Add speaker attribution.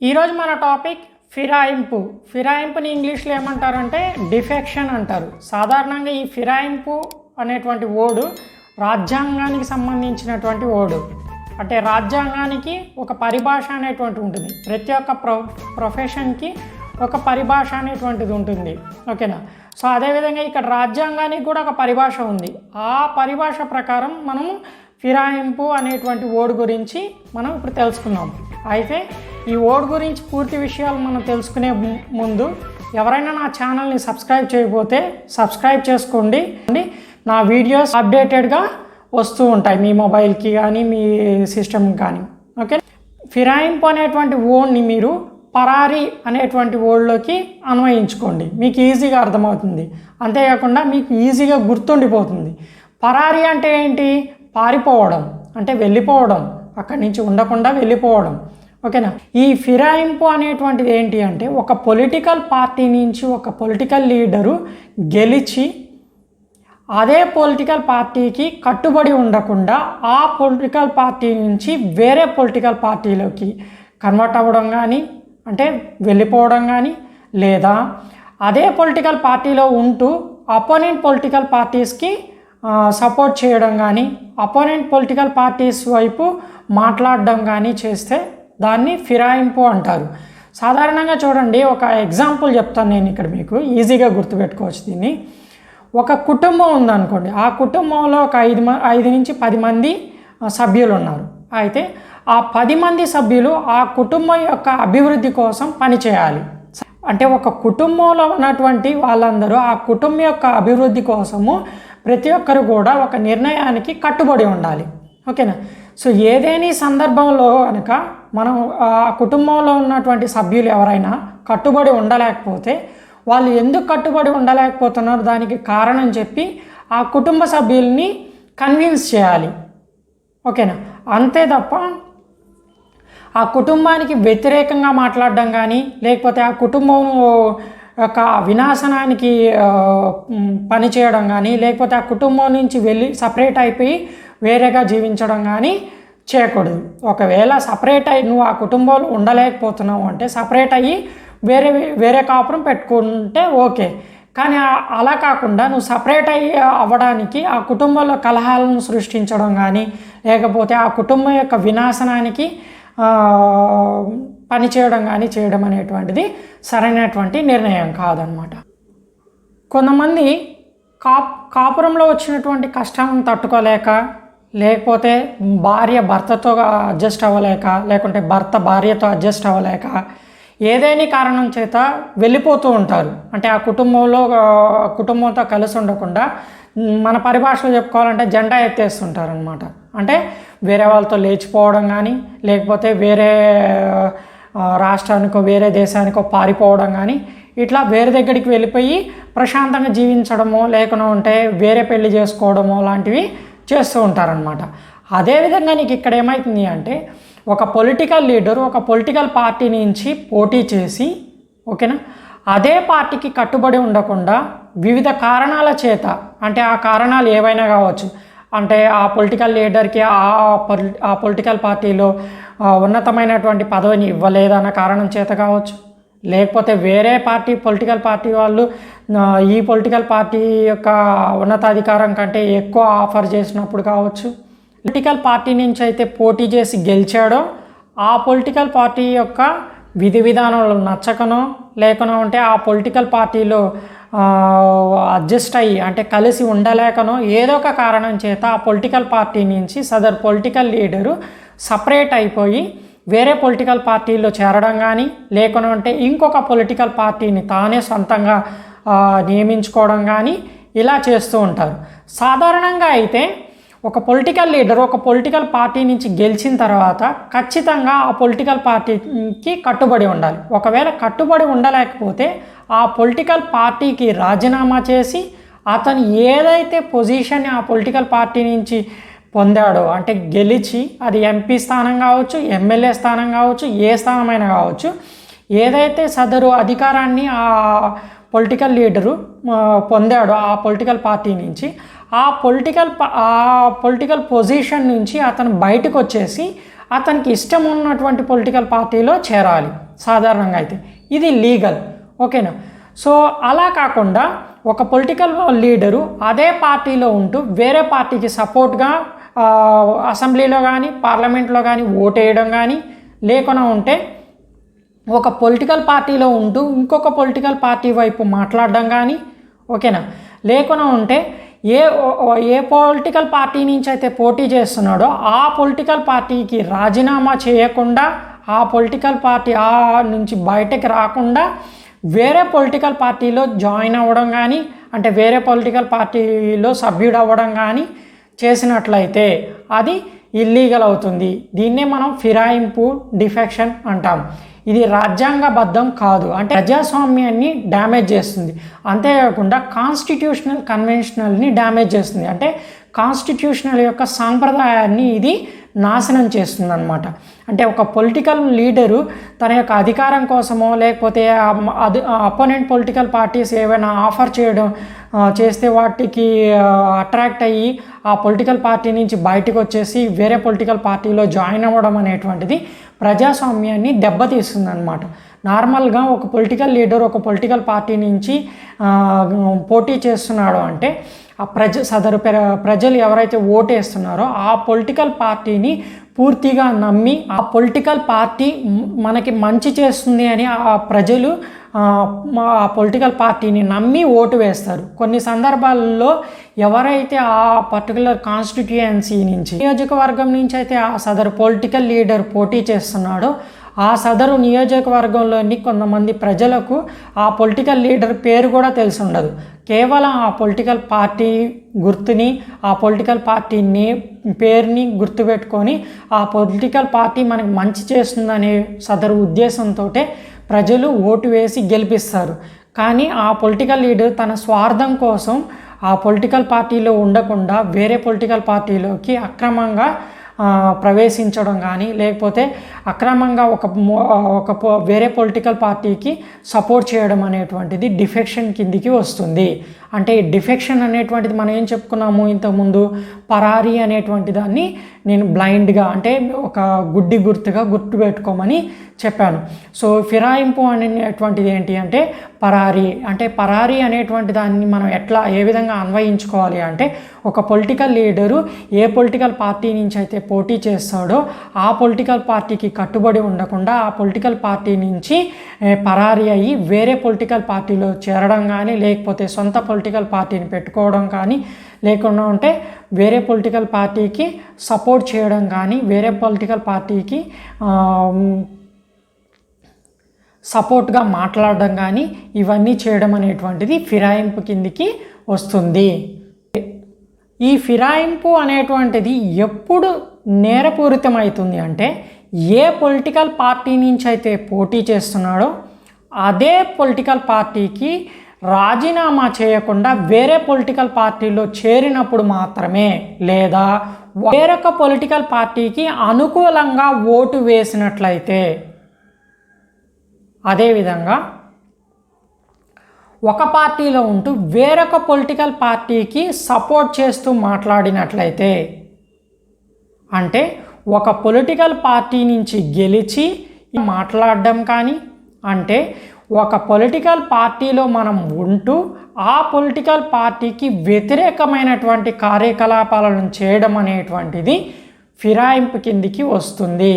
Speaker 1: ఈరోజు మన టాపిక్ ఫిరాయింపు. ఫిరాయింపుని ఇంగ్లీష్లో ఏమంటారంటే డిఫెక్షన్ అంటారు. సాధారణంగా ఈ ఫిరాయింపు అనేటువంటి వర్డ్ రాజ్యాంగానికి సంబంధించినటువంటి వర్డ్. అంటే రాజ్యాంగానికి ఒక పరిభాష అనేటువంటి ఉంటుంది. ప్రతి ఒక్క ప్రొఫెషన్కి ఒక పరిభాష అనేటువంటిది ఉంటుంది. ఓకేనా? సో అదేవిధంగా ఇక్కడ రాజ్యాంగానికి కూడా ఒక పరిభాష ఉంది. ఆ పరిభాష ప్రకారం మనము ఫిరాయింపు అనేటువంటి వర్డ్ గురించి మనం ఇప్పుడు తెలుసుకుందాం. అయితే ఈ వర్డ్ గురించి పూర్తి విషయాలు మనం తెలుసుకునే ముందు ఎవరైనా నా ఛానల్ని సబ్స్క్రైబ్ చేయకపోతే సబ్స్క్రైబ్ చేసుకోండి. నా వీడియోస్ అప్డేటెడ్గా వస్తూ ఉంటాయి మీ మొబైల్కి కానీ మీ సిస్టమ్కి కానీ. ఓకే, ఫిరాయింపు అనేటువంటి వర్డ్ని మీరు పరారీ అనేటువంటి వర్డ్లోకి అన్వయించుకోండి. మీకు ఈజీగా అర్థమవుతుంది. అంతేకాకుండా మీకు ఈజీగా గుర్తుండిపోతుంది. పరారీ అంటే ఏంటి? పారిపోవడం, అంటే వెళ్ళిపోవడం, అక్కడి నుంచి ఉండకుండా వెళ్ళిపోవడం. ఓకేనా? ఈ ఫిరాయింపు అనేటువంటిది ఏంటి అంటే ఒక పొలిటికల్ పార్టీ నుంచి ఒక పొలిటికల్ లీడరు గెలిచి అదే పొలిటికల్ పార్టీకి కట్టుబడి ఉండకుండా ఆ పొలిటికల్ పార్టీ నుంచి వేరే పొలిటికల్ పార్టీలోకి కన్వర్ట్ అవ్వడం కానీ, అంటే వెళ్ళిపోవడం కానీ, లేదా అదే పొలిటికల్ పార్టీలో ఉంటూ అపోనెంట్ పొలిటికల్ పార్టీస్కి సపోర్ట్ చేయడం కానీ, అపోనెంట్ పొలిటికల్ పార్టీస్ వైపు మాట్లాడడం కానీ చేస్తే దాన్ని ఫిరాయింపు అంటారు. సాధారణంగా చూడండి, ఒక ఎగ్జాంపుల్ చెప్తాను నేను ఇక్కడ, మీకు ఈజీగా గుర్తుపెట్టుకోవచ్చు దీన్ని. ఒక కుటుంబం ఉందనుకోండి. ఆ కుటుంబంలో ఒక 5 నుంచి 10 మంది సభ్యులు ఉన్నారు. అయితే ఆ 10 మంది సభ్యులు ఆ కుటుంబం యొక్క అభివృద్ధి కోసం పనిచేయాలి. అంటే ఒక కుటుంబంలో ఉన్నటువంటి వాళ్ళందరూ ఆ కుటుంబం యొక్క అభివృద్ధి కోసము ప్రతి ఒక్కరు కూడా ఒక నిర్ణయానికి కట్టుబడి ఉండాలి. ఓకేనా? సో ఏదేని సందర్భంలో కనుక మనం ఆ కుటుంబంలో ఉన్నటువంటి సభ్యులు ఎవరైనా కట్టుబడి ఉండలేకపోతే, వాళ్ళు ఎందుకు కట్టుబడి ఉండలేకపోతున్నారో దానికి కారణం చెప్పి ఆ కుటుంబ సభ్యుల్ని కన్విన్స్ చేయాలి. ఓకేనా? అంతే తప్ప ఆ కుటుంబానికి వ్యతిరేకంగా మాట్లాడడం కానీ, లేకపోతే ఆ కుటుంబం యొక్క వినాశనానికి పనిచేయడం కానీ, లేకపోతే ఆ కుటుంబం నుంచి వెళ్ళి సపరేట్ అయిపోయి వేరేగా జీవించడం కానీ చేయకూడదు. ఒకవేళ సపరేట్ అయ్యి నువ్వు ఆ కుటుంబంలో ఉండలేకపోతున్నావు అంటే సపరేట్ అయ్యి వేరే కాపురం పెట్టుకుంటే ఓకే. కానీ అలా కాకుండా నువ్వు సపరేట్ అయ్యి అవ్వడానికి ఆ కుటుంబంలో కలహాలను సృష్టించడం కానీ, లేకపోతే ఆ కుటుంబం యొక్క వినాశనానికి పనిచేయడం కానీ చేయడం అనేటువంటిది సరైనటువంటి నిర్ణయం కాదనమాట. కొంతమంది కాపురంలో వచ్చినటువంటి కష్టాలను తట్టుకోలేక, లేకపోతే భార్య భర్తతో అడ్జస్ట్ అవ్వలేక, లేకుంటే భర్త భార్యతో అడ్జస్ట్ అవ్వలేక ఏదేని కారణం చేత వెళ్ళిపోతూ ఉంటారు. అంటే ఆ కుటుంబంతో కలిసి ఉండకుండా మన పరిభాషలో చెప్పుకోవాలంటే జెండా ఎత్తేస్తుంటారు అనమాట. అంటే వేరే వాళ్ళతో లేచిపోవడం కానీ, లేకపోతే వేరే రాష్ట్రానికో వేరే దేశానికో పారిపోవడం కానీ, ఇట్లా వేరే దగ్గరికి వెళ్ళిపోయి ప్రశాంతంగా జీవించడమో, లేకుంటే వేరే పెళ్లి చేసుకోవడమో లాంటివి చేస్తూ ఉంటారనమాట. అదేవిధంగా నీకు ఇక్కడ ఏమవుతుంది అంటే ఒక పొలిటికల్ లీడరు ఒక పొలిటికల్ పార్టీ నుంచి పోటీ చేసి, ఓకేనా, అదే పార్టీకి కట్టుబడి ఉండకుండా వివిధ కారణాల చేత, అంటే ఆ కారణాలు ఏవైనా కావచ్చు, అంటే ఆ పొలిటికల్ లీడర్కి ఆ పొలిటికల్ పార్టీలో ఉన్నతమైనటువంటి పదవిని ఇవ్వలేదన్న కారణం చేత కావచ్చు, లేకపోతే వేరే పొలిటికల్ పార్టీ వాళ్ళు ఈ పొలిటికల్ పార్టీ యొక్క ఉన్నతాధికారం కంటే ఎక్కువ ఆఫర్ చేసినప్పుడు కావచ్చు, పొలిటికల్ పార్టీ నుంచి అయితే పోటీ చేసి గెలిచాడో ఆ పొలిటికల్ పార్టీ యొక్క విధి విధానాలు నచ్చకనో, లేకనో ఆ పొలిటికల్ పార్టీలో అడ్జస్ట్ అయ్యి, అంటే కలిసి ఉండలేకనో ఏదో ఒక కారణం చేత ఆ పొలిటికల్ పార్టీ నుంచి సదర్ పొలిటికల్ లీడరు సపరేట్ అయిపోయి వేరే పొలిటికల్ పార్టీలో చేరడం కానీ, లేకనంటే ఇంకొక పొలిటికల్ పార్టీని తానే సొంతంగా నియమించుకోవడం కానీ ఇలా చేస్తూ ఉంటారు. సాధారణంగా అయితే ఒక పొలిటికల్ లీడర్ ఒక పొలిటికల్ పార్టీ నుంచి గెలిచిన తర్వాత ఖచ్చితంగా ఆ పొలిటికల్ పార్టీకి కట్టుబడి ఉండాలి. ఒకవేళ కట్టుబడి ఉండలేకపోతే ఆ పొలిటికల్ పార్టీకి రాజీనామా చేసి అతను ఏదైతే పొజిషన్ ఆ పొలిటికల్ పార్టీ నుంచి పొందాడో, అంటే గెలిచి అది ఎంపీ స్థానం కావచ్చు, ఎమ్మెల్యే స్థానం కావచ్చు, ఏ స్థానమైనా కావచ్చు, ఏదైతే సదరు అధికారాన్ని ఆ పొలిటికల్ లీడరు పొందాడో ఆ పొలిటికల్ పార్టీ నుంచి ఆ పొలిటికల్ పొజిషన్ నుంచి అతను బయటకు వచ్చేసి అతనికి ఇష్టం ఉన్నటువంటి పొలిటికల్ పార్టీలో చేరాలి. సాధారణంగా అయితే ఇది లీగల్, ఓకేనా. సో అలా కాకుండా ఒక పొలిటికల్ లీడరు అదే పార్టీలో ఉంటూ వేరే పార్టీకి సపోర్ట్గా అసెంబ్లీలో కానీ పార్లమెంట్లో కానీ ఓటేయడం కానీ లేకుండా ఉంటే, ఒక పొలిటికల్ పార్టీలో ఉంటూ ఇంకొక పొలిటికల్ పార్టీ వైపు మాట్లాడడం కానీ, ఓకేనా, లేకుండా ఉంటే ఏ పొలిటికల్ పార్టీ నుంచి అయితే పోటీ చేస్తున్నాడో ఆ పొలిటికల్ పార్టీకి రాజీనామా చేయకుండా, ఆ పొలిటికల్ పార్టీ నుంచి బయటకు రాకుండా వేరే పొలిటికల్ పార్టీలో జాయిన్ అవ్వడం కానీ, అంటే వేరే పొలిటికల్ పార్టీలో సభ్యుడు అవ్వడం కానీ చేసినట్లయితే అది ఇల్లీగల్ అవుతుంది. దీన్నే మనం ఫిరాయింపు, డిఫెక్షన్ అంటాం. ఇది రాజ్యాంగబద్ధం కాదు, అంటే ప్రజాస్వామ్యాన్ని డ్యామేజ్ చేస్తుంది. అంతేకాకుండా కాన్స్టిట్యూషనల్ కన్వెన్షనల్ని డ్యామేజ్ చేస్తుంది, అంటే కాన్స్టిట్యూషనల్ యొక్క సాంప్రదాయాన్ని ఇది నాశనం చేస్తుంది అన్నమాట. అంటే ఒక పొలిటికల్ లీడరు తన యొక్క అధికారం కోసమో లేకపోతే అపోనెంట్ పొలిటికల్ పార్టీస్ ఏవైనా ఆఫర్ చేస్తే వాటికి అట్రాక్ట్ అయ్యి ఆ పొలిటికల్ పార్టీ నుంచి బయటకు వచ్చేసి వేరే పొలిటికల్ పార్టీలో జాయిన్ అవ్వడం అనేటువంటిది ప్రజాస్వామ్యాన్ని దెబ్బతీస్తుంది అన్నమాట. నార్మల్గా ఒక పొలిటికల్ లీడర్ ఒక పొలిటికల్ పార్టీ నుంచి పోటీ చేస్తున్నాడు అంటే ఆ ప్రజలు ఎవరైతే ఓటేస్తున్నారో ఆ పొలిటికల్ పార్టీని పూర్తిగా నమ్మి ఆ పొలిటికల్ పార్టీ మనకి మంచి చేస్తుంది అని ఆ ప్రజలు ఆ పొలిటికల్ పార్టీని నమ్మి ఓటు వేస్తారు. కొన్ని సందర్భాల్లో ఎవరైతే ఆ పర్టికులర్ కాన్స్టిట్యుయెన్సీ నుంచి, నియోజకవర్గం నుంచి అయితే ఆ సదరు పొలిటికల్ లీడర్ పోటీ చేస్తున్నాడో ఆ సదరు నియోజకవర్గంలోని కొంతమంది ప్రజలకు ఆ పొలిటికల్ లీడర్ పేరు కూడా తెలిసి ఉండదు. కేవలం ఆ పొలిటికల్ పార్టీ గుర్తుని, ఆ పొలిటికల్ పార్టీ పేరుని గుర్తుపెట్టుకొని ఆ పొలిటికల్ పార్టీ మనకు మంచి చేస్తుందనే సదరు ఉద్దేశంతో ప్రజలు ఓటు వేసి గెలిపిస్తారు. కానీ ఆ పొలిటికల్ లీడర్ తన స్వార్థం కోసం ఆ పొలిటికల్ పార్టీలో ఉండకుండా వేరే పొలిటికల్ పార్టీలోకి అక్రమంగా ప్రవేశించడం కానీ, లేకపోతే అక్రమంగా వేరే పొలిటికల్ పార్టీకి సపోర్ట్ చేయడం అనేటువంటిది డిఫెక్షన్ కిందికి వస్తుంది. అంటే ఈ డిఫెక్షన్ అనేటువంటిది మనం ఏం చెప్పుకున్నాము ఇంతకుముందు, పరారీ అనేటువంటి దాన్ని నేను బ్లైండ్గా, అంటే ఒక గుడ్డి గుర్తుగా గుర్తుపెట్టుకోమని చెప్పాను. సో ఫిరాయింపు అనేటువంటిది ఏంటి అంటే పరారీ. అంటే పరారీ అనేటువంటి దాన్ని మనం ఏ విధంగా అన్వయించుకోవాలి అంటే, ఒక పొలిటికల్ లీడరు ఏ పొలిటికల్ పార్టీ నుంచి అయితే పోటీ చేస్తాడో ఆ పొలిటికల్ పార్టీకి కట్టుబడి ఉండకుండా ఆ పొలిటికల్ పార్టీ నుంచి పరారీ అయ్యి వేరే పొలిటికల్ పార్టీలో చేరడం కానీ, లేకపోతే సొంత పొలిటికల్ పార్టీని పెట్టుకోవడం కానీ, లేకుండా ఉంటే వేరే పొలిటికల్ పార్టీకి సపోర్ట్ చేయడం కానీ, వేరే పొలిటికల్ పార్టీకి సపోర్ట్గా మాట్లాడడం కానీ, ఇవన్నీ చేయడం అనేటువంటిది ఫిరాయింపు కిందికి వస్తుంది. ఈ ఫిరాయింపు అనేటువంటిది ఎప్పుడు నేరపూరితమవుతుంది అంటే, ఏ పొలిటికల్ పార్టీ నుంచి అయితే పోటీ చేస్తున్నాడో అదే పొలిటికల్ పార్టీకి రాజీనామా చేయకుండా వేరే పొలిటికల్ పార్టీలో చేరినప్పుడు మాత్రమే, లేదా వేరొక పొలిటికల్ పార్టీకి అనుకూలంగా ఓటు వేసినట్లయితే, అదేవిధంగా ఒక పార్టీలో ఉంటూ వేరొక పొలిటికల్ పార్టీకి సపోర్ట్ చేస్తూ మాట్లాడినట్లయితే, అంటే ఒక పొలిటికల్ పార్టీ నుంచి గెలిచి మాట్లాడడం కానీ, అంటే ఒక పొలిటికల్ పార్టీలో మనం ఉంటూ ఆ పొలిటికల్ పార్టీకి వ్యతిరేకమైనటువంటి కార్యకలాపాలను చేయడం అనేటువంటిది ఫిరాయింపు కిందికి వస్తుంది.